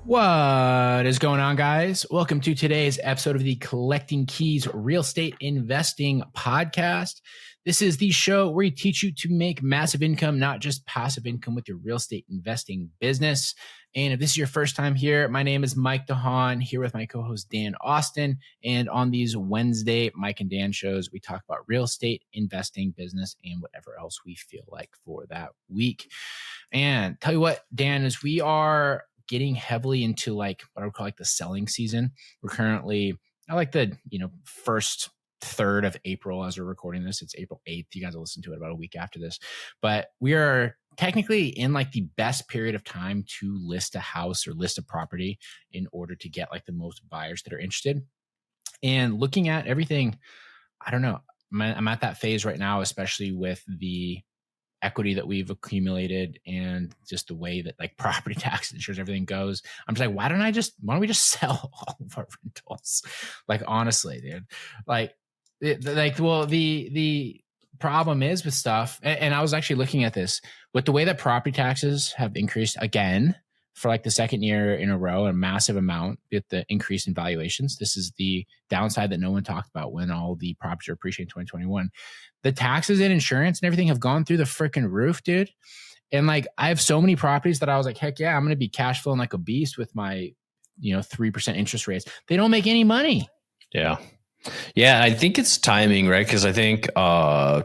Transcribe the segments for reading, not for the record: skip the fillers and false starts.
What is going on, guys? Welcome to today's episode of the Collecting Keys Real Estate Investing Podcast. This is the show where we teach you to make massive income, not just passive income with your real estate investing business. And if this is your first time here, my name is Mike DeHaan, here with my co-host Dan Austin. And on these Wednesday Mike and Dan shows, we talk about real estate investing, business, and whatever else we feel like for that week. And tell you what, Dan, is we are getting heavily into like what I would call like the selling season. We're currently I like the first third of April as we're recording this. It's April 8th. You guys will listen to it about a week after this. But we are technically in like the best period of time to list a house or list a property in order to get like the most buyers that are interested. And looking at everything, I don't know. I'm at that phase right now, especially with the equity that we've accumulated and just the way that like property tax, insurance, everything goes. I'm just like, why don't we just sell all of our rentals? Like, honestly, dude, the problem is with stuff. And I was actually looking at this with the way that property taxes have increased again for like the second year in a row, a massive amount with the increase in valuations. This is the downside that no one talked about when all the properties are appreciating in 2021. The taxes and insurance and everything have gone through the freaking roof, dude. And like, I have so many properties that I was like, heck yeah, I'm going to be cash flowing like a beast with my, 3% interest rates. They don't make any money. Yeah. Yeah, I think it's timing, right? Because I think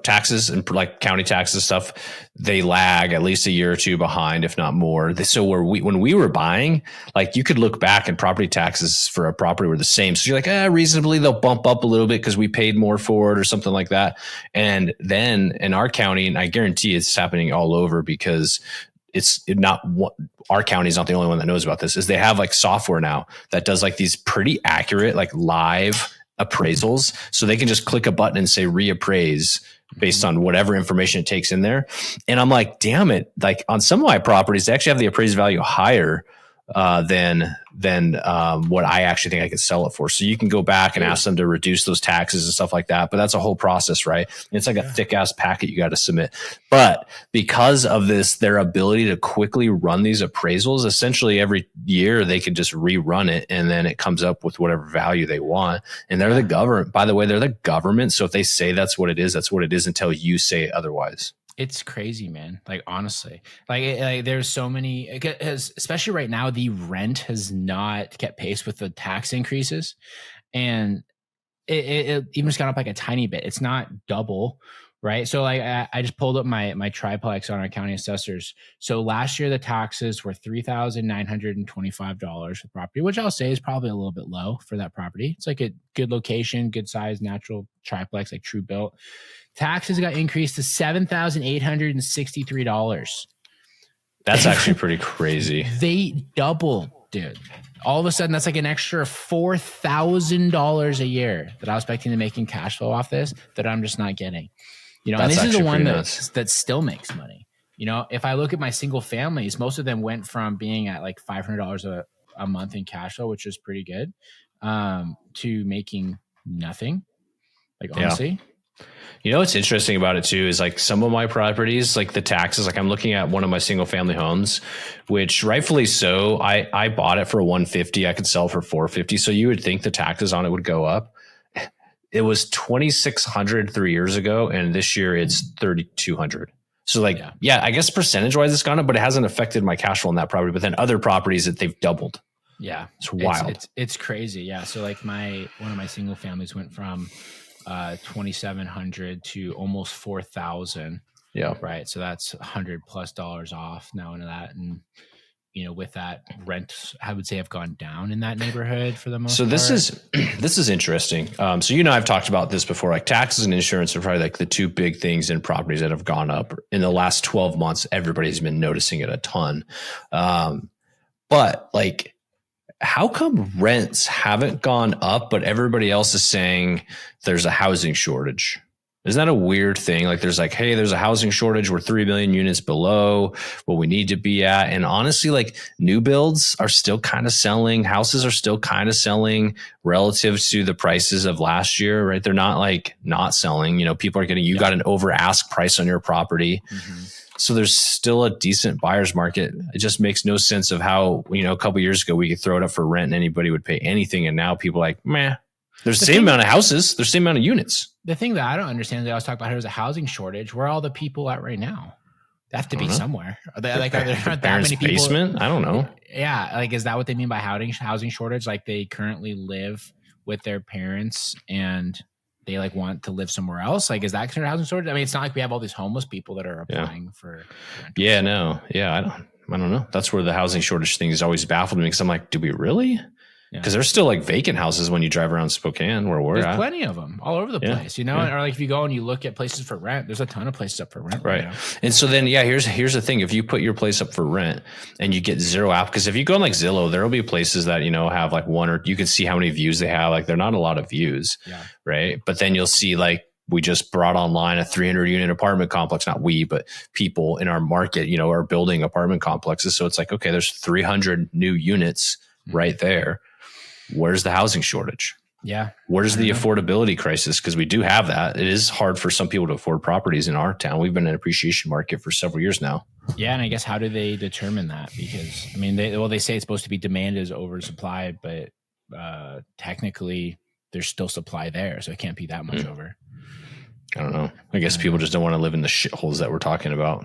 taxes and like county taxes stuff, they lag at least a year or two behind, if not more. So when we were buying, like you could look back and property taxes for a property were the same. So you're like, reasonably they'll bump up a little bit because we paid more for it or something like that. And then in our county, and I guarantee it's happening all over because our county is not the only one that knows about this, is they have like software now that does like these pretty accurate, like live appraisals. So they can just click a button and say reappraise based on whatever information it takes in there. And I'm like, damn it. Like on some of my properties, they actually have the appraised value higher than what I actually think I could sell it for. So you can go back and ask them to reduce those taxes and stuff like that. But that's a whole process, right? And it's like a thick ass packet you got to submit. But because of this, their ability to quickly run these appraisals, essentially every year they could just rerun it and then it comes up with whatever value they want. And they're the government. By the way, they're the government. So if they say that's what it is until you say otherwise. It's crazy, man. Like, honestly, like there's so many, because especially right now, the rent has not kept pace with the tax increases. And it even just gone up like a tiny bit. It's not double, right? So like I just pulled up my triplex on our county assessors. So last year, the taxes were $3,925 for property, which I'll say is probably a little bit low for that property. It's like a good location, good size, natural triplex, like true built. Taxes got increased to $7,863. That's actually pretty crazy. They doubled, dude. All of a sudden, that's like an extra $4,000 a year that I was expecting to make in cash flow off this that I'm just not getting. And this is the one that still makes money. If I look at my single families, most of them went from being at like $500 a month in cash flow, which is pretty good, to making nothing. Like, honestly. Yeah. What's interesting about it too is like some of my properties, like the taxes, like I'm looking at one of my single family homes, which rightfully so, I bought it for $150. I could sell for $450. So you would think the taxes on it would go up. It was $2,600 3 years ago. And this year it's $3,200. So like, I guess percentage wise it's gone up, but it hasn't affected my cash flow on that property. But then other properties that they've doubled. Yeah. It's wild. It's crazy. Yeah. So like one of my single families went from $2,700 to almost $4,000. Yeah. Right. So that's $100+ off now into that. And, with that, rent, I would say, have gone down in that neighborhood for the most part. So this is interesting. So I've talked about this before, like taxes and insurance are probably like the two big things in properties that have gone up in the last 12 months. Everybody's been noticing it a ton. But like, how come rents haven't gone up, but everybody else is saying there's a housing shortage? Isn't that a weird thing? Like there's like, hey, there's a housing shortage. We're 3 million units below what we need to be at. And honestly, like new builds are still kind of selling. Houses are still kind of selling relative to the prices of last year, right? They're not like not selling. People are getting, got an over ask price on your property. So there's still a decent buyer's market. It just makes no sense of how, a couple of years ago we could throw it up for rent and anybody would pay anything. And now people are like, meh. There's the same amount of houses. There's the same amount of units. The thing that I don't understand is I was talking about how there's a housing shortage. Where are all the people at right now? They have to be somewhere. Are there not that many people? Basement? I don't know. Yeah. Like, is that what they mean by housing shortage? Like they currently live with their parents and they like want to live somewhere else. Like, is that considered housing shortage? I mean, it's not like we have all these homeless people that are applying for rentals. Yeah, no. Yeah. I don't know. That's where the housing shortage thing has always baffled me because I'm like, do we really? Because there's still like vacant houses when you drive around Spokane where we're at. There's plenty of them all over the place, Or like if you go and you look at places for rent, there's a ton of places up for rent. Right. And so then, here's the thing. If you put your place up for rent and you get zero app, because if you go on like Zillow, there'll be places that, have like one or you can see how many views they have. Like they're not a lot of views. Yeah. Right. But then you'll see like, we just brought online a 300 unit apartment complex, not we, but people in our market, are building apartment complexes. So it's like, okay, there's 300 new units right there. Where's the housing shortage? Yeah. Where's the affordability crisis? Because we do have that. It is hard for some people to afford properties in our town. We've been in an appreciation market for several years now. Yeah. And I guess how do they determine that? Because I mean, they say it's supposed to be demand is oversupplied, but technically there's still supply there. So it can't be that much over. I don't know. I guess people just don't want to live in the shitholes that we're talking about.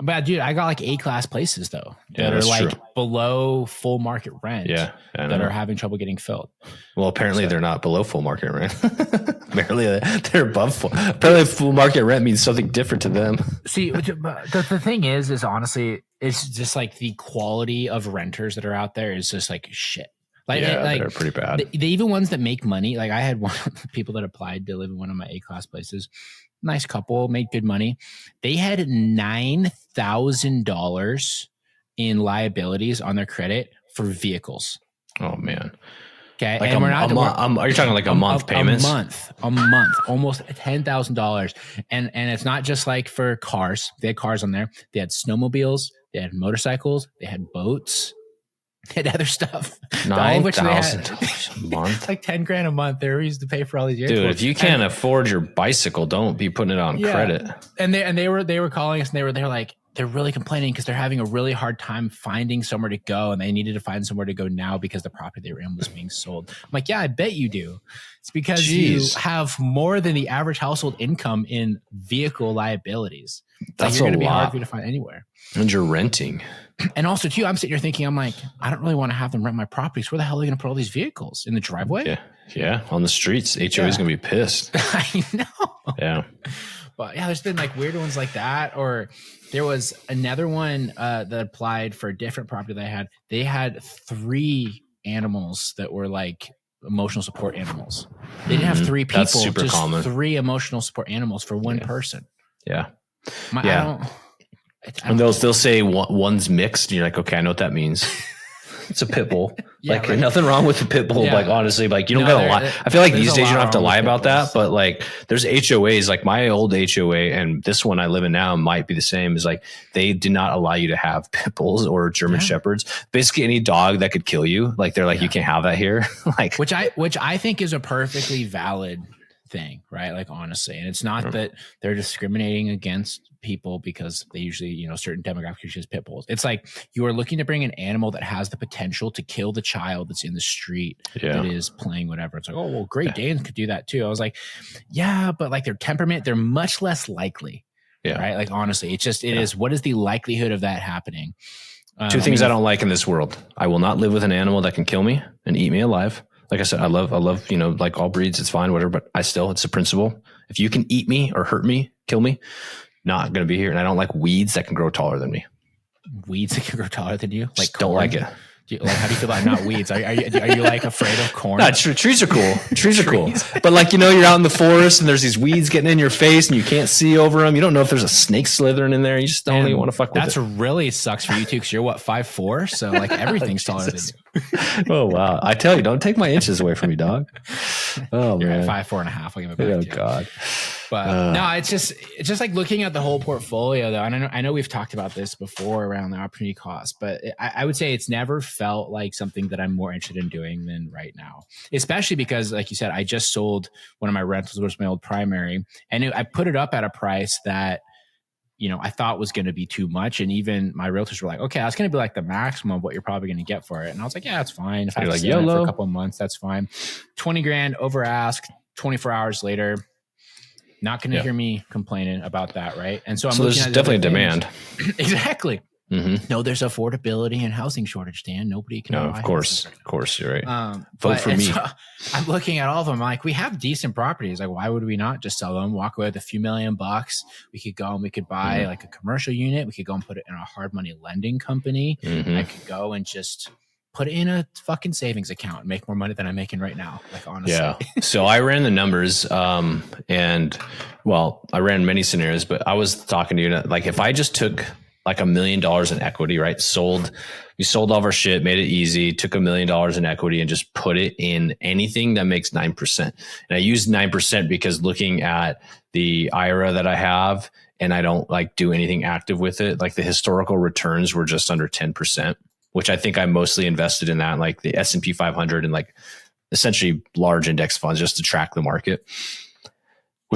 But dude, I got like A-class places though that are like below full market rent. Yeah, that are having trouble getting filled. Well, apparently they're not below full market rent. Apparently they're above full. Apparently full market rent means something different to them. See, the thing is honestly, it's just like the quality of renters that are out there is just like shit. Like, they're pretty bad. The even ones that make money. Like I had one of the people that applied to live in one of my A-class places. Nice couple, made good money. They had $9,000 in liabilities on their credit for vehicles. Oh man. Okay. Like and are you talking like a month payments? A month, almost $10,000. And it's not just like for cars. They had cars on there. They had snowmobiles. They had motorcycles. They had boats. They had other stuff. $9,000 a month. Like 10 grand a month. They were used to pay for all these years. Dude, if you can't afford your bicycle, don't be putting it on credit. And they were calling us and they're like, they're really complaining because they're having a really hard time finding somewhere to go and they needed to find somewhere to go now because the property they were in was being sold. I'm like, yeah, I bet you do. It's because you have more than the average household income in vehicle liabilities. That's you're going to be hard lot. for you to find anywhere. And you're renting. And also, too, I'm sitting here thinking, I'm like, I don't really want to have them rent my properties. Where the hell are they going to put all these vehicles? In the driveway? Yeah. On the streets. HOA is going to be pissed. I know. Yeah. But yeah, there's been like weird ones like that. Or there was another one that applied for a different property that I had. They had 3 animals that were like emotional support animals. They didn't have 3 people. That's super just common. 3 emotional support animals for one person. Yeah. And they'll say one's mixed. And you're like, okay, I know what that means. It's a pit bull. Nothing wrong with the pit bull. Yeah. Like, honestly, like you don't gotta lie. I feel like these days you don't have to lie about that, but like there's HOAs, like my old HOA and this one I live in now might be the same. Is like they do not allow you to have pit bulls or German shepherds. Basically any dog that could kill you. Like they're like, you can't have that here. Like which I think is a perfectly valid thing, right? Like honestly, and it's not that they're discriminating against people because they usually, certain demographics use pit bulls. It's like you are looking to bring an animal that has the potential to kill the child that's in the street that is playing whatever. It's like, oh well, Great Danes could do that too. I was like, yeah, but like their temperament, they're much less likely. Yeah. Right. Like honestly, it is. What is the likelihood of that happening? 2 things I don't like in this world. I will not live with an animal that can kill me and eat me alive. Like I said, I love, like all breeds, it's fine, whatever, but it's a principle. If you can eat me or hurt me, kill me, not going to be here. And I don't like weeds that can grow taller than me. Weeds that can grow taller than you? Like don't like it. How do you feel about not weeds? Are you like afraid of corn? No, trees are cool. Trees are cool. But like, you're out in the forest and there's these weeds getting in your face and you can't see over them. You don't know if there's a snake slithering in there. You just don't even want to fuck with it. That's really sucks for you too. Cause you're 5'4". So like everything's taller than you. Oh, wow. I tell you, don't take my inches away from me, dog. Oh you're man. At 5'4.5". I'll give it back to you. God. But no, it's just like looking at the whole portfolio though. And I know we've talked about this before around the opportunity cost, but I would say it's never felt like something that I'm more interested in doing than right now, especially because like you said, I just sold one of my rentals, which was my old primary, and I put it up at a price that, I thought was going to be too much. And even my realtors were like, okay, that's going to be like the maximum of what you're probably going to get for it. And I was like, yeah, it's fine. If I have to sit on it for a couple of months, that's fine. 20 grand over ask, 24 hours later, not going to hear me complaining about that. Right. And so I'm looking there's at definitely a demand. Exactly. Mm-hmm. No, there's affordability and housing shortage, Dan. Nobody can. No, of course, you're right. Vote for me. So I'm looking at all of them. I'm like, we have decent properties. Like, why would we not just sell them? Walk away with a few $1,000,000. We could go and we could buy like a commercial unit. We could go and put it in a hard money lending company. I could go and just put it in a fucking savings account and make more money than I'm making right now. Like, honestly. Yeah. So I ran the numbers, and I ran many scenarios, but I was talking to you like, if I just took like $1 million in equity, right? We sold all of our shit, made it easy, took $1 million in equity and just put it in anything that makes 9%. And I used 9% because looking at the IRA that I have, and I don't like do anything active with it, like the historical returns were just under 10%, which I think I mostly invested in that, like the S&P 500 and like essentially large index funds just to track the market.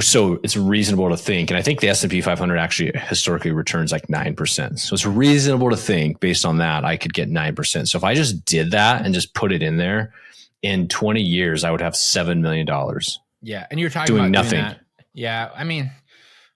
So it's reasonable to think, and I think the S&P 500 actually historically returns like 9%. So it's reasonable to think based on that, I could get 9%. So if I just did that and just put it in there, in 20 years, I would have $7 million. Yeah. And you're talking doing about nothing. Doing that. Yeah. I mean,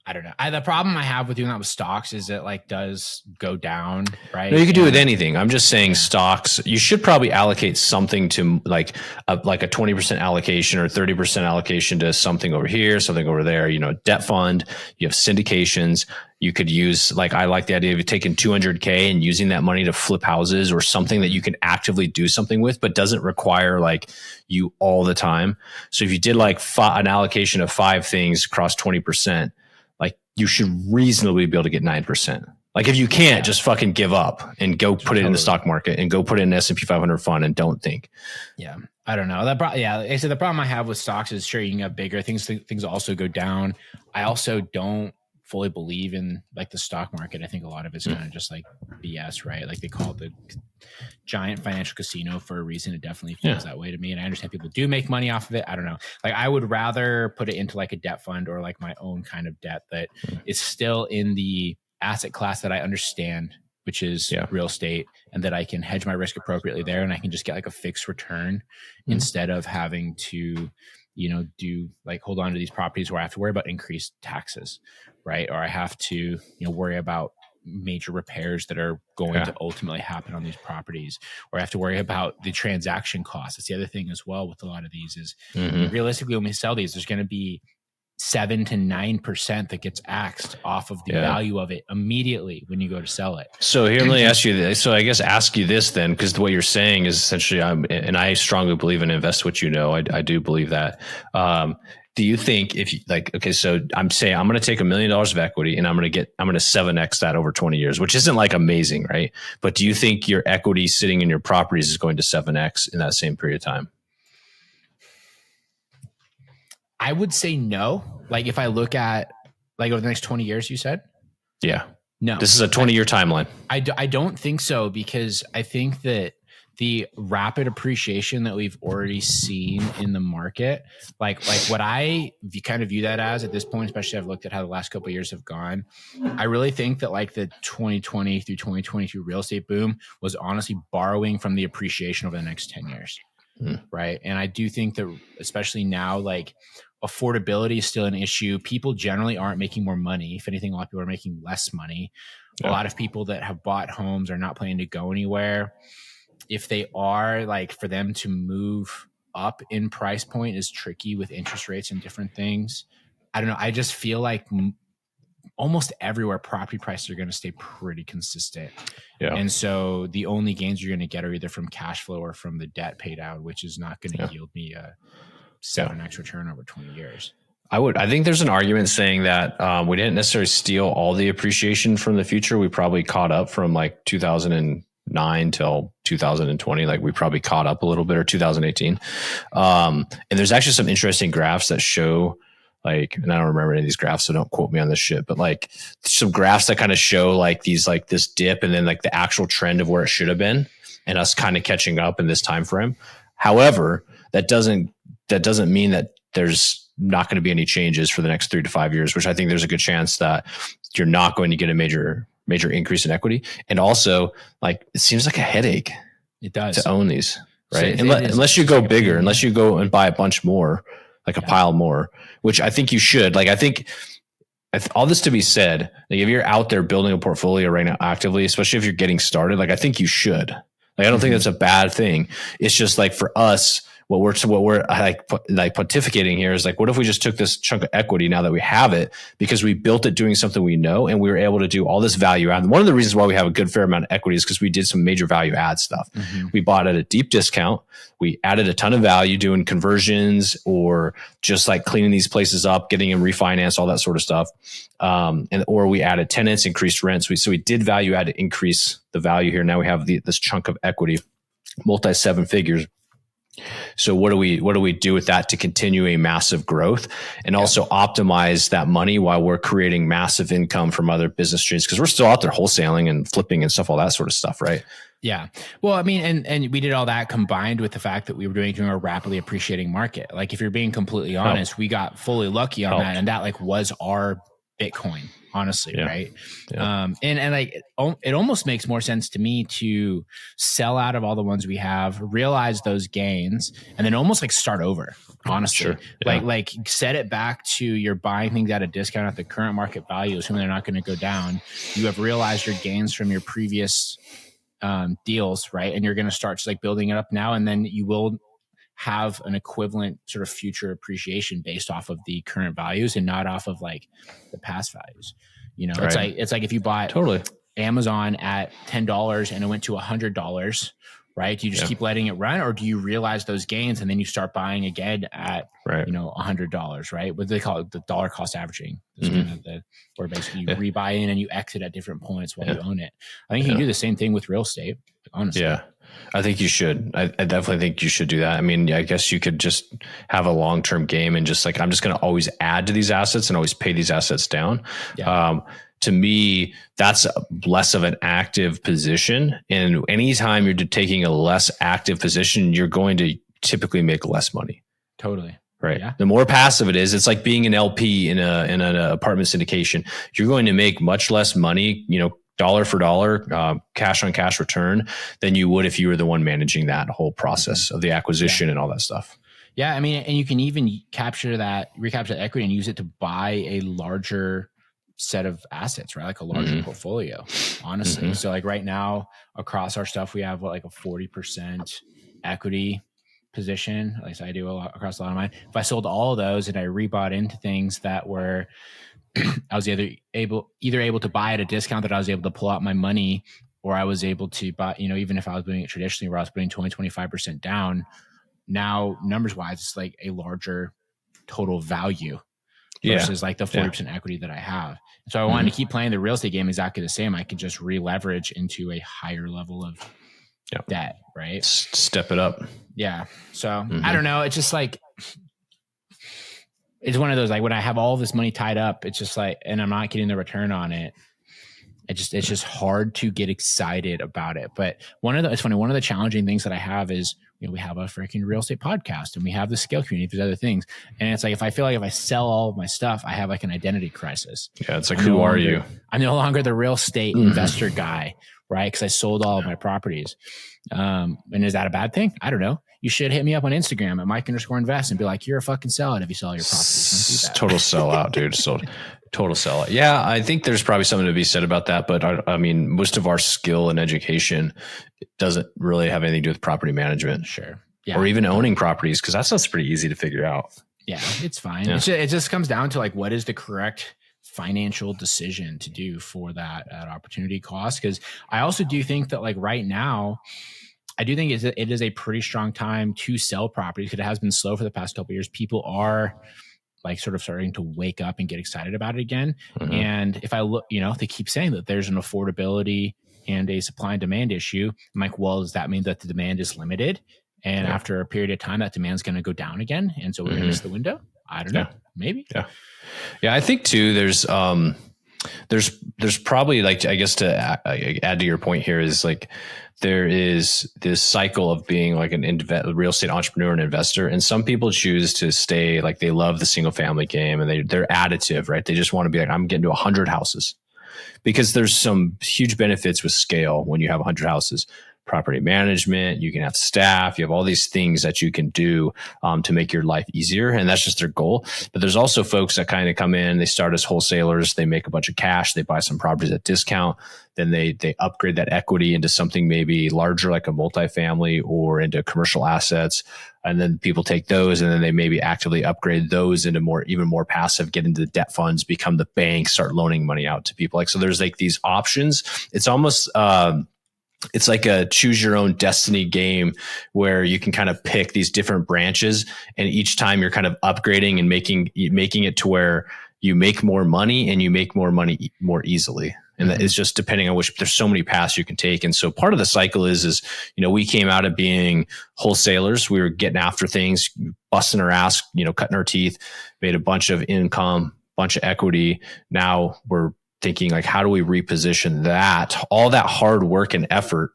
I don't know. The problem I have with doing that with stocks is it like does go down, right? No, you could do it with anything. I'm just saying stocks, you should probably allocate something to like a 20% allocation or 30% allocation to something over here, something over there, debt fund, you have syndications. You could use, like, I like the idea of taking $200K and using that money to flip houses or something that you can actively do something with, but doesn't require like you all the time. So if you did like an allocation of 5 things across 20%, like you should reasonably be able to get 9%. Like if you can't, just fucking give up and go put it in the stock market and go put it in an S&P 500 fund and don't think. Yeah. I don't know. Like I said, the problem I have with stocks is sure you can get bigger things also go down. I also don't fully believe in like the stock market. I think a lot of it's kind of just like BS, right? Like they call it the giant financial casino for a reason. It definitely feels that way to me. And I understand people do make money off of it. I don't know. Like I would rather put it into like a debt fund or like my own kind of debt that is still in the asset class that I understand, which is real estate, and that I can hedge my risk appropriately there. And I can just get like a fixed return instead of having to, do like hold on to these properties where I have to worry about increased taxes, right? Or I have to, worry about major repairs that are going to ultimately happen on these properties, or I have to worry about the transaction costs. That's the other thing as well with a lot of these is realistically, when we sell these, there's going to be 7 to 9% that gets axed off of the value of it immediately when you go to sell it. So here, let me ask you this. So I guess ask you this then, because what you're saying is essentially, and I strongly believe in invest what you know. I do believe that. Do you think if you like, okay, so I'm saying I'm going to take $1 million of equity and I'm going to 7X that over 20 years, which isn't like amazing, right? But do you think your equity sitting in your properties is going to 7X in that same period of time? I would say no. Like if I look at like over the next 20 years, you said? Yeah. No. This is a 20-year timeline. I don't think so, because I think that the rapid appreciation that we've already seen in the market, like what I kind of view that as at this point, especially I've looked at how the last couple of years have gone. I really think that like the 2020 through 2022 real estate boom was honestly borrowing from the appreciation over the next 10 years. Right. And I do think that especially now, like affordability is still an issue. People generally aren't making more money. If anything, a lot of people are making less money. A lot of people that have bought homes are not planning to go anywhere. If they are, like for them to move up in price point is tricky with interest rates and different things. I don't know. I just feel like almost everywhere property prices are going to stay pretty consistent. Yeah. And so the only gains you're going to get are either from cash flow or from the debt paid out, which is not going to yield me a 7X return over 20 years. I think there's an argument saying that we didn't necessarily steal all the appreciation from the future. We probably caught up from like 2009 till 2020. Like we probably caught up a little bit, or 2018. And there's actually some interesting graphs that show, like, and I don't remember any of these graphs, so don't quote me on this shit, but like some graphs that kind of show like these, like this dip and then like the actual trend of where it should have been and us kind of catching up in this time frame. However, that doesn't mean that there's not going to be any changes for the next 3 to 5 years, which I think there's a good chance that you're not going to get a major increase in equity. And also, like, it seems like a headache. It does to own these, right? So unless you go bigger, unless you go and buy a bunch more, like a pile more, which I think you should. Like, I think all this to be said, like, if you're out there building a portfolio right now actively, especially if you're getting started, like, I think you should. Like, I don't think that's a bad thing. It's just like, for us, what we're like pontificating here is like, what if we just took this chunk of equity now that we have it, because we built it doing something we know, and we were able to do all this value add. And one of the reasons why we have a good fair amount of equity is because we did some major value add stuff. We bought at a deep discount. We added a ton of value doing conversions, or just like cleaning these places up, getting them refinanced, all that sort of stuff. Or we added tenants, increased rents. So we did value add to increase the value here. Now we have this chunk of equity, multi 7 figures. So what do we do with that to continue a massive growth, and also optimize that money while we're creating massive income from other business streams? Because we're still out there wholesaling and flipping and stuff, all that sort of stuff, right? Yeah. Well, I mean, and we did all that combined with the fact that we were doing a rapidly appreciating market. Like, if you're being completely honest, we got fully lucky on that, and that like was our Bitcoin, honestly, right? And like, it almost makes more sense to me to sell out of all the ones we have, realize those gains, and then almost like start over, honestly. Like set it back to, you're buying things at a discount at the current market value, assuming they're not going to go down. You have realized your gains from your previous deals, right? And you're going to start just like building it up now, and then you will have an equivalent sort of future appreciation based off of the current values and not off of like the past values. You know, it's like if you bought Amazon at $10 and it went to $100, right? Do you just keep letting it run, or do you realize those gains and then you start buying again at $100, right? What they call it, the dollar cost averaging. Kind of where basically you rebuy in and you exit at different points while you own it. I think you can do the same thing with real estate, honestly. Yeah. I think you should. I definitely think you should do that. I mean, I guess you could just have a long-term game and just like, I'm just going to always add to these assets and always pay these assets down. To me, that's less of an active position. And anytime you're taking a less active position, you're going to typically make less money. Totally. Right. The more passive it is, it's like being an LP in an apartment syndication. You're going to make much less money, dollar for dollar, cash on cash return than you would if you were the one managing that whole process of the acquisition and all that stuff. Yeah. I mean, and you can even recapture that equity and use it to buy a larger set of assets, right? Like a larger portfolio, honestly. So like right now across our stuff, we have like a 40% equity position. At least I do across a lot of mine. If I sold all of those and I rebought into things that were, I was either able to buy at a discount that I was able to pull out my money, or I was able to buy, even if I was doing it traditionally where I was putting 20-25% down, now numbers wise, it's like a larger total value versus like the 40% equity that I have. So I wanted to keep playing the real estate game exactly the same. I could just re-leverage into a higher level of debt, right? Step it up. Yeah. So I don't know. It's just like, it's one of those, like when I have all this money tied up, it's just like, and I'm not getting the return on it. It's just hard to get excited about it. But it's funny. One of the challenging things that I have is, we have a freaking real estate podcast and we have the scale community, there's other things. And it's like, if I feel like if I sell all of my stuff, I have like an identity crisis. Yeah. It's like, who are you? I'm no longer the real estate investor guy, right? Because I sold all of my properties. And is that a bad thing? I don't know. You should hit me up on Instagram at Mike_invest and be like, you're a fucking sellout if you sell your properties. Don't do that. Total sellout, dude. So total sellout. Yeah, I think there's probably something to be said about that. But I mean, most of our skill and education doesn't really have anything to do with property management. Sure. Yeah. Or even owning properties, because that stuff's pretty easy to figure out. Yeah, it's fine. Yeah. It just comes down to like, what is the correct financial decision to do for that opportunity cost? Because I also do think that like right now, I do think it is a pretty strong time to sell properties because it has been slow for the past couple of years. People are like sort of starting to wake up and get excited about it again. And if I look, they keep saying that there's an affordability and a supply and demand issue. I'm like, well, does that mean that the demand is limited? And after a period of time, that demand's going to go down again. And so we're going to miss the window. I don't know. Maybe. Yeah. I think too, there's probably like, I guess to add to your point here is like, there is this cycle of being like a real estate entrepreneur and investor. And some people choose to stay, like they love the single family game and they're additive, right? They just want to be like, I'm getting to 100 houses, because there's some huge benefits with scale when you have 100 houses. Property management, you can have staff, you have all these things that you can do to make your life easier. And that's just their goal. But there's also folks that kind of come in, they start as wholesalers, they make a bunch of cash, they buy some properties at discount, then they upgrade that equity into something maybe larger, like a multifamily, or into commercial assets. And then people take those and then they maybe actively upgrade those into even more passive, get into the debt funds, become the bank, start loaning money out to people. Like, so there's like these options. It's almost, it's like a choose your own destiny game where you can kind of pick these different branches, and each time you're kind of upgrading and making it to where you make more money and you make more money more easily. And it's just depending on which, there's so many paths you can take. And so part of the cycle is, we came out of being wholesalers. We were getting after things, busting our ass, cutting our teeth, made a bunch of income, bunch of equity. Now we're thinking like, how do we reposition all that hard work and effort?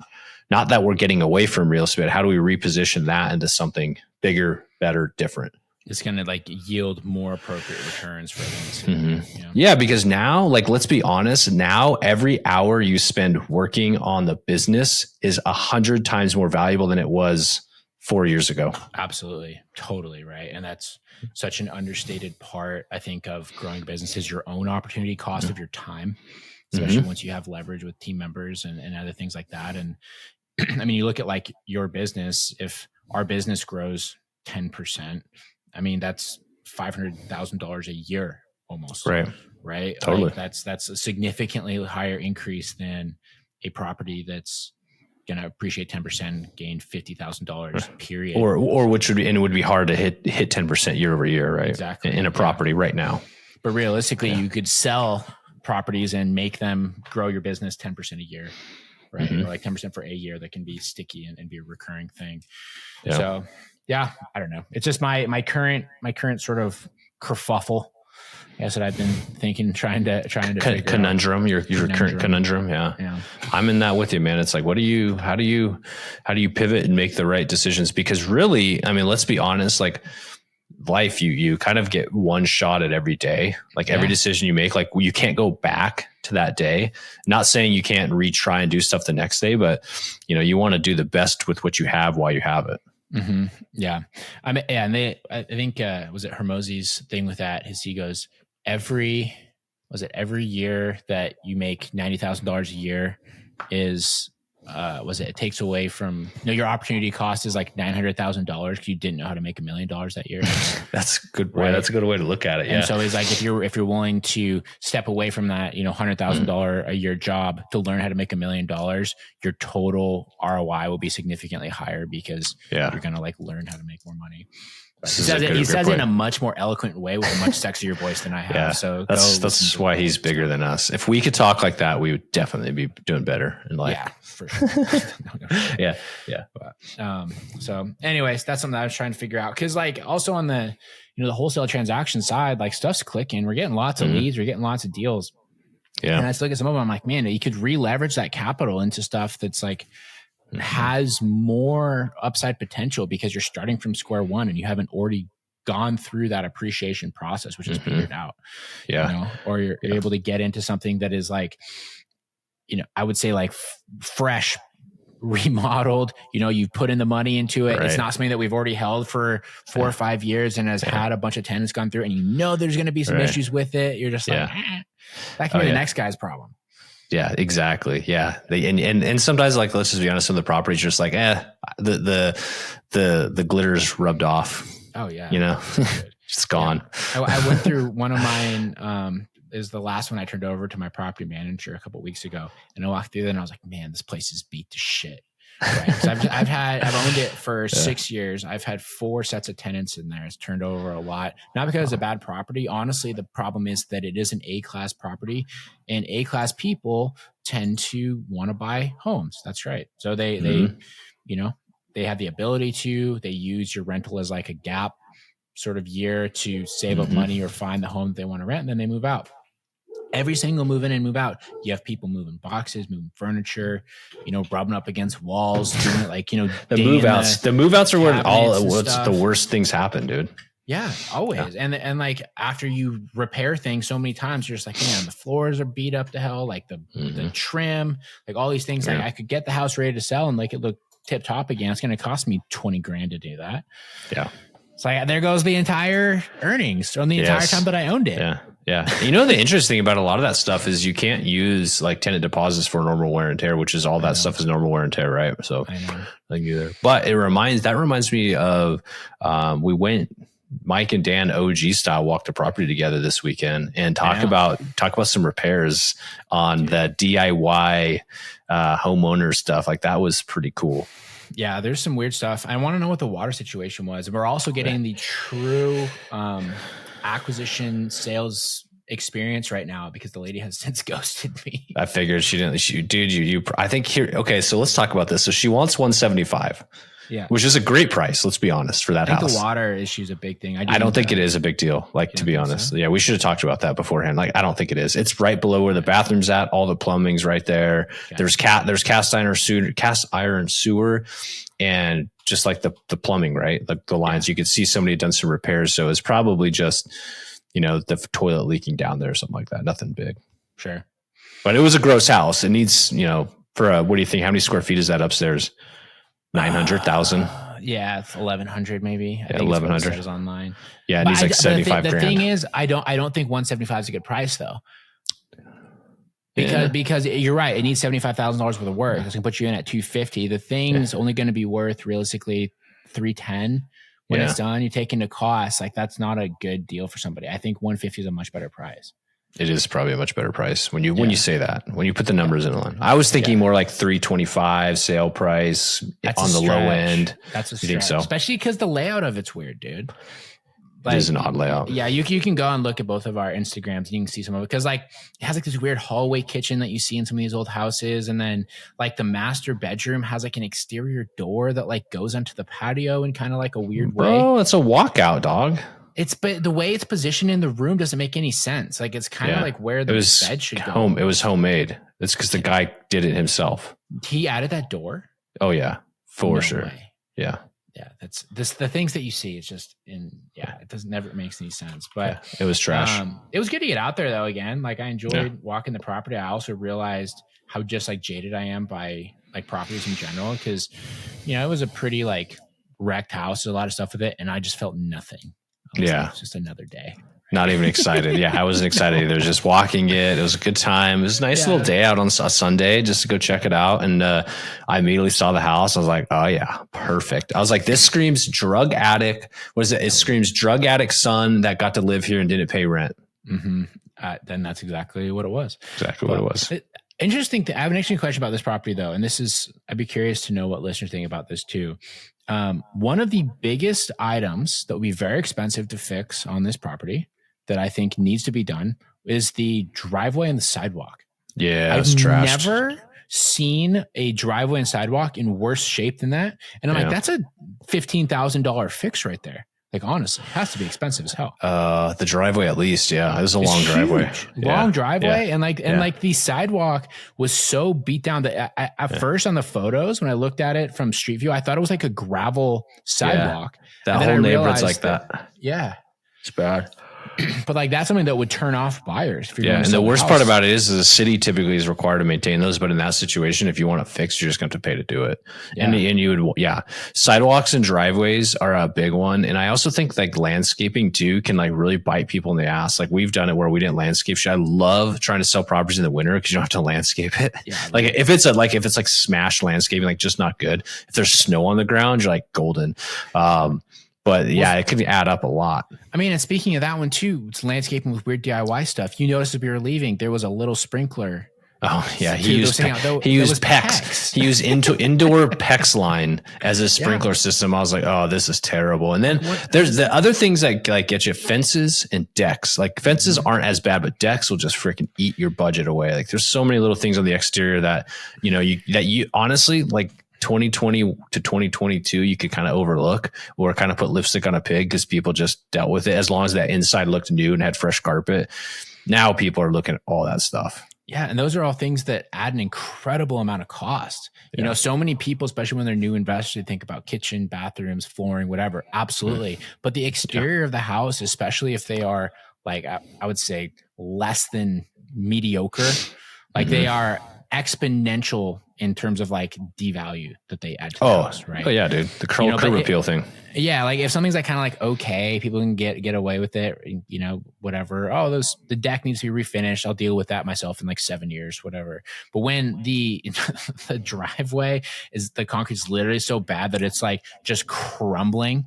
Not that we're getting away from real estate. How do we reposition that into something bigger, better, different? It's going to like yield more appropriate returns for them. Mm-hmm. Yeah, because now, like, let's be honest, now every hour you spend working on the business is 100 times more valuable than it was 4 years ago. Absolutely. Totally. Right. And that's such an understated part, I think, of growing business is your own opportunity cost of your time, especially once you have leverage with team members and other things like that. And I mean, you look at like your business, if our business grows 10%, I mean, that's $500,000 a year almost. Right. Totally. Like that's a significantly higher increase than a property that's going to appreciate 10%, gain $50,000 period. Or which would be, and it would be hard to hit 10% year over year, right? Exactly. In a property right now. But realistically, you could sell properties and make them grow your business 10% a year, right? Or like 10% for a year that can be sticky and be a recurring thing. Yeah. So yeah, I don't know. It's just my current sort of kerfuffle. I guess that I've been thinking, trying to figure conundrum, out. your current conundrum. Yeah. I'm in that with you, man. It's like, how do you pivot and make the right decisions? Because really, I mean, let's be honest, like life, you kind of get one shot at every day. Like every decision you make, like you can't go back to that day. Not saying you can't retry and do stuff the next day, but you want to do the best with what you have while you have it. Mm-hmm. Yeah. I mean, I think, was it Hermosi's thing with that? He goes, every year that you make $90,000 a year is, it takes away from, your opportunity cost is like $900,000 because you didn't know how to make $1 million that year. That's a good way. Right? That's a good way to look at it. Yeah. And so he's like, if you're willing to step away from that, $100,000 a year job to learn how to make $1 million, your total ROI will be significantly higher because you're going to like learn how to make more money. He says it in a much more eloquent way with a much sexier voice than I have. Yeah, so that's why he's bigger than us. If we could talk like that, we would definitely be doing better in life. Yeah, for sure. Yeah. But, so anyways, that's something I was trying to figure out. Cause like also on the, the wholesale transaction side, like stuff's clicking. We're getting lots of leads. We're getting lots of deals. Yeah. And I still look at some of them. I'm like, man, you could re-leverage that capital into stuff that's like, has more upside potential because you're starting from square one and you haven't already gone through that appreciation process, which is figured out. Yeah. Or you're able to get into something that is like, I would say like fresh, remodeled, you've put in the money into it. Right. It's not something that we've already held for 4 or 5 years and has had a bunch of tenants gone through, and there's going to be some issues with it. You're just like, that can be the next guy's problem. Yeah, exactly. Yeah. And sometimes, like, let's just be honest, some of the properties just like, the glitter's rubbed off. Oh yeah. It's gone. Yeah. I went through one of mine, is the last one I turned over to my property manager a couple of weeks ago. And I walked through there and I was like, man, this place is beat to shit. Right. So I've owned it for 6 years. I've had 4 sets of tenants in there. It's turned over a lot, not because it's a bad property. Honestly, the problem is that it is an A-class property, and A-class people tend to want to buy homes. That's right. So they have the ability to, they use your rental as like a gap sort of year to save up money or find the home that they want to rent, and then they move out. every single move in and move out, you have people moving boxes, moving furniture, rubbing up against walls, doing it like, the move outs are where the worst things happen, dude. Yeah, always. Yeah. And like after you repair things so many times, you're just like, man, the floors are beat up to hell, like the trim, like all these things. Like I could get the house ready to sell and like it look tip top again. It's going to cost me $20,000 to do that. Yeah. So there goes the entire earnings from the entire time that I owned it. Yeah. Yeah. The interesting about a lot of that stuff is you can't use like tenant deposits for normal wear and tear, which is all that stuff is normal wear and tear, right? So I know. Either. But that reminds me of we went Mike and Dan OG style walked the property together this weekend and talk about some repairs on the DIY homeowner stuff. Like that was pretty cool. Yeah, there's some weird stuff. I want to know what the water situation was. We're also getting the true acquisition sales experience right now because the lady has since ghosted me. I figured she didn't. Dude, I think here. Okay, so let's talk about this. So she wants 175. Yeah, which is a great price. Let's be honest for that house. The water issue is a big thing. I don't think it is a big deal. Like to be honest, yeah, we should have talked about that beforehand. Like I don't think it is. It's right below where the bathroom's at. All the plumbing's right there. Okay. There's cast iron sewer, and just like the plumbing, right? Like the lines, you could see somebody had done some repairs. So it's probably just the toilet leaking down there or something like that. Nothing big. Sure, but it was a gross house. It needs for a, what do you think? How many square feet is that upstairs? 900,000. Yeah, it's 1,100 maybe. I think 1,100 is online. Yeah, it needs like 75 grand. The thing is, I don't think 175 is a good price though. Because you're right, it needs $75,000 worth of work. It's gonna put you in at 250. The thing's only going to be worth realistically 310 when it's done. You take into costs, like that's not a good deal for somebody. I think 150 is a much better price. It is probably a much better price when you say that, when you put the numbers in line. I was thinking more like 325 sale price on the low end. That's a stretch. You think so? Especially because the layout of it's weird, dude. Like, it is an odd layout. Yeah, you can go and look at both of our Instagrams and you can see some of it because like it has like this weird hallway kitchen that you see in some of these old houses, and then like the master bedroom has like an exterior door that like goes onto the patio in kind of like a weird way. Oh, it's a walkout, dog. But the way it's positioned in the room doesn't make any sense. Like it's kind of like where the bed should go. It was homemade. It's because the guy did it himself. He added that door. Oh yeah, for sure. Way. Yeah. Yeah, that's the things that you see. It's just it never makes any sense. But it was trash. It was good to get out there though. Again, like I enjoyed walking the property. I also realized how just like jaded I am by like properties in general because it was a pretty like wrecked house. There's a lot of stuff with it, and I just felt nothing. It's just another day. Not even excited. Yeah, I wasn't excited either. Just walking it. It was a good time. It was a nice little day out on a Sunday just to go check it out. And I immediately saw the house. I was like, oh yeah, perfect. I was like, this screams drug addict. What is it? It screams drug addict son that got to live here and didn't pay rent. Mm-hmm. Then that's exactly what it was. What it was. Interesting. I have an interesting question about this property though. And I'd be curious to know what listeners think about this too. One of the biggest items that will be very expensive to fix on this property that I think needs to be done is the driveway and the sidewalk. Yeah, I've never seen a driveway and sidewalk in worse shape than that. And I'm like, that's a $15,000 fix right there. Like, honestly, it has to be expensive as hell. The driveway, at least. Yeah. It was a long driveway. Long driveway. Yeah. And like the sidewalk was so beat down that at first on the photos, when I looked at it from street view, I thought it was like a gravel sidewalk. That whole neighborhood's like that. Yeah. It's bad. But like that's something that would turn off buyers. And the worst part about it is the city typically is required to maintain those. But in that situation, if you want it fixed, you're just going to have to pay to do it. Yeah. And you would, sidewalks and driveways are a big one. And I also think like landscaping too can like really bite people in the ass. Like we've done it where we didn't landscape shit. I love trying to sell properties in the winter because you don't have to landscape it. Yeah, like if it's like smashed landscaping, like just not good. If there's snow on the ground, you're like golden. But it could add up a lot. I mean, and speaking of that one too, it's landscaping with weird DIY stuff. You noticed if you were leaving, there was a little sprinkler. Oh yeah, he used PEX. He used indoor PEX line as a sprinkler system. I was like, oh, this is terrible. And then there's the other things that like get you fences and decks. Like fences aren't as bad, but decks will just freaking eat your budget away. Like there's so many little things on the exterior that you honestly like. 2020 to 2022 you could kind of overlook or kind of put lipstick on a pig because people just dealt with it as long as that inside looked new and had fresh carpet. Now people are looking at all that stuff. Yeah. And those are all things that add an incredible amount of cost. You know, so many people, especially when they're new investors, they think about kitchen, bathrooms, flooring, whatever. Absolutely. But the exterior of the house, especially if they are like, I would say less than mediocre, like they are exponential in terms of like devalue that they add to the house, right? Oh yeah, dude. The curb appeal thing. Yeah, like if something's like kind of like okay, people can get away with it, you know, whatever. Oh, the deck needs to be refinished. I'll deal with that myself in like 7 years, whatever. But when the driveway is the concrete's literally so bad that it's like just crumbling,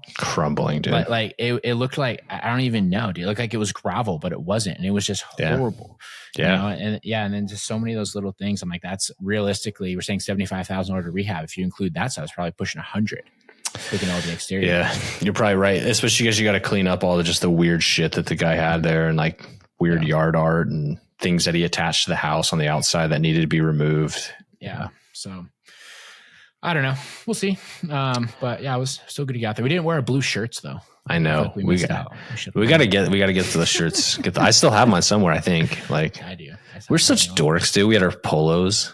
dude. Like it looked like I don't even know, dude. It looked like it was gravel, but it wasn't, and it was just horrible. Yeah, you know? And then just so many of those little things. I'm like, that's realistically, we're saying $75,000 to rehab. If you include that, so it's probably pushing 100. Looking over the exterior. Yeah, you're probably right. Especially because you got to clean up all the weird shit that the guy had there, and like weird yard art and things that he attached to the house on the outside that needed to be removed. Yeah. So I don't know. We'll see. But yeah, it was so good to get out there. We didn't wear our blue shirts though. I know. We got to get to the shirts. I still have mine somewhere. I think. Like I do. We're such dorks, dude. We had our polos.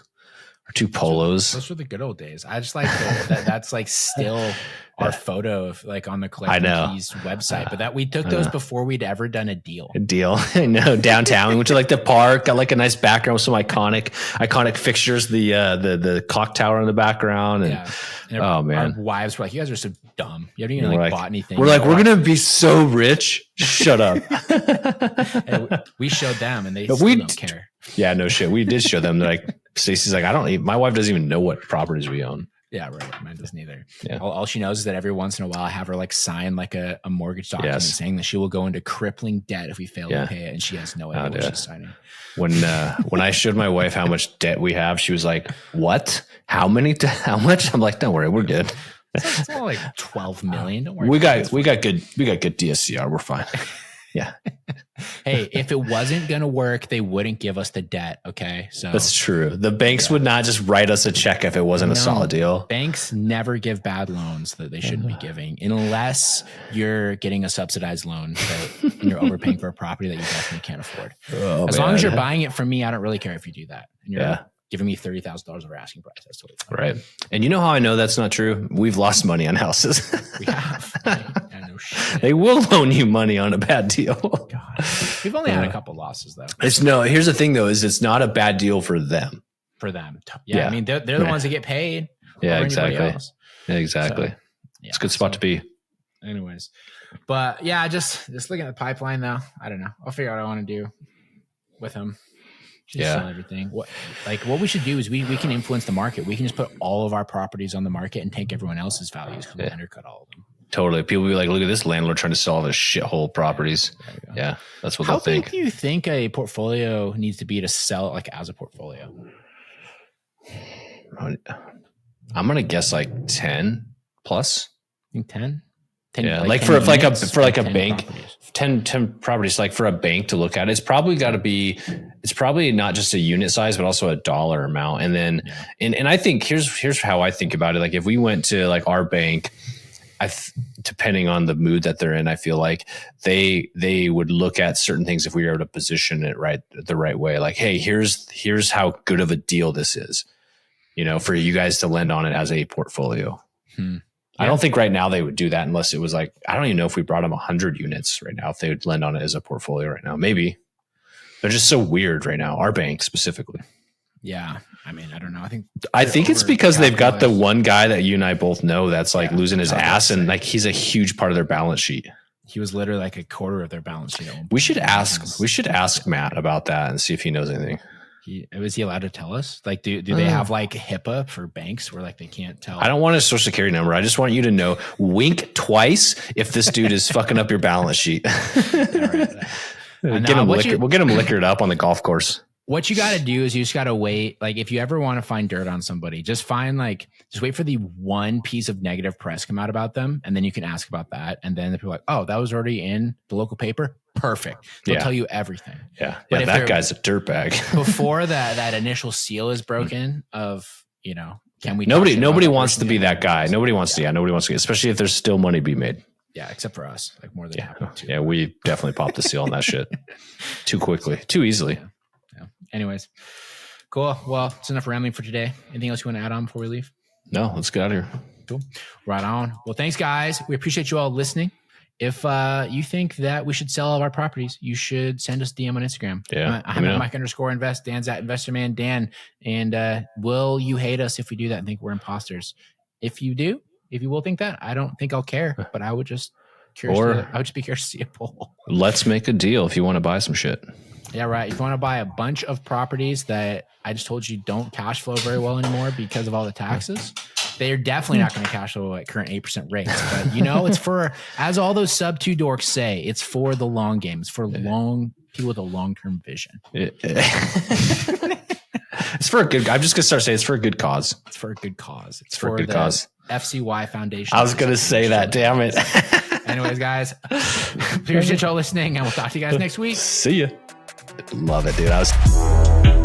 Or 2 polos. Those were the good old days. I just like that's like still our photo of like on the Collecting Keys website. But that we took those before we'd ever done a deal. I know. Downtown. We went to like the park, got like a nice background with some iconic fixtures, the clock tower in the background. And oh man. Our wives were like, you guys are so dumb. You haven't even bought anything. We're like, we're gonna be so rich. Shut up. We showed them and they still don't care. Yeah, no shit. We did show them. They're like, Stacey's like, my wife doesn't even know what properties we own. Yeah, right. Mine doesn't either. Yeah. All she knows is that every once in a while I have her like sign like a mortgage document saying that she will go into crippling debt if we fail to pay it, and she has no idea what she's signing. When I showed my wife how much debt we have, she was like, "What? How much?" I'm like, "Don't worry, we're good." It's all like 12 million. Don't worry. We got good DSCR. We're fine. Yeah. Hey, if it wasn't going to work, they wouldn't give us the debt. Okay. So that's true. The banks would not just write us a check if it wasn't a solid deal. Banks never give bad loans that they shouldn't be giving unless you're getting a subsidized loan and you're overpaying for a property that you definitely can't afford. As long as you're buying it from me, I don't really care if you do that. And you're giving me $30,000 over asking price. That's totally fine. Right. And you know how I know that's not true? We've lost money on houses. We have. I know shit. They will loan you money on a bad deal. God. We've only had a couple losses though. Here's the thing though, is it's not a bad deal for them. For them. Yeah. I mean, they're the ones that get paid. Yeah, exactly. Yeah, exactly. So, it's a good spot to be. Anyways. But yeah, just looking at the pipeline though. I don't know. I'll figure out what I want to do with him. Sell everything. What we should do is we can influence the market. We can just put all of our properties on the market and take everyone else's values because we undercut all of them. Totally. People will be like, look at this landlord trying to sell all this shithole properties. Yeah, that's what they'll think. How big do you think a portfolio needs to be to sell like as a portfolio? I'm gonna guess like 10 plus. I think 10. Yeah, like for a bank, 10 properties, like for a bank to look at, it's probably not just a unit size, but also a dollar amount. And then, and I think here's how I think about it. Like if we went to like our bank, depending on the mood that they're in, I feel like they would look at certain things if we were able to position it the right way. Like, hey, here's how good of a deal this is, for you guys to lend on it as a portfolio. I don't think right now they would do that unless it was like, I don't even know if we brought them 100 units right now, if they would lend on it as a portfolio right now. Maybe. They're just so weird right now, our bank specifically. Yeah. I mean, I don't know. I think it's because they've got the one guy that you and I both know that's like losing his ass, and like he's a huge part of their balance sheet. He was literally like a quarter of their balance sheet. We should ask Matt about that and see if he knows anything. Was he allowed to tell us? Like, do they have like HIPAA for banks where like they can't tell? I don't want his social security number. I just want you to know, wink twice if this dude is fucking up your balance sheet. We'll get him liquored up on the golf course. What you got to do is you just got to wait. Like if you ever want to find dirt on somebody, just wait for the one piece of negative press come out about them. And then you can ask about that. And then the people are like, oh, that was already in the local paper. Perfect. They'll tell you everything. Yeah. But if that guy's a dirtbag. Before that initial seal is broken of, can we? Nobody wants to be that guy. Nobody wants to, especially if there's still money to be made. Yeah, except for us, like more than happy to. Yeah, we definitely popped the seal on that shit too quickly, too easily. Yeah. Anyways, cool. Well, it's enough rambling for today. Anything else you want to add on before we leave? No, let's get out of here. Cool. Right on. Well, thanks, guys. We appreciate you all listening. If you think that we should sell all of our properties, you should send us a DM on Instagram. Yeah, I'm at Mike_invest. Dan's at Investorman Dan. And will you hate us if we do that and think we're imposters? If you do, if you will think that, I don't think I'll care. But I would just I would just be curious to see a poll. Let's make a deal if you want to buy some shit. Yeah, right. If you want to buy a bunch of properties that I just told you don't cash flow very well anymore because of all the taxes, they're definitely not going to cash flow at current 8% rates. But, it's for, as all those sub 2 dorks say, it's for the long game. It's for people with a long-term vision. It's for a good, I'm just going to start saying it's for a good cause. It's for a good cause. It's for a good cause. FCY Foundation. I was going to say that, damn it. Anyways, guys, appreciate y'all listening, and we'll talk to you guys next week. See ya. Love it, dude.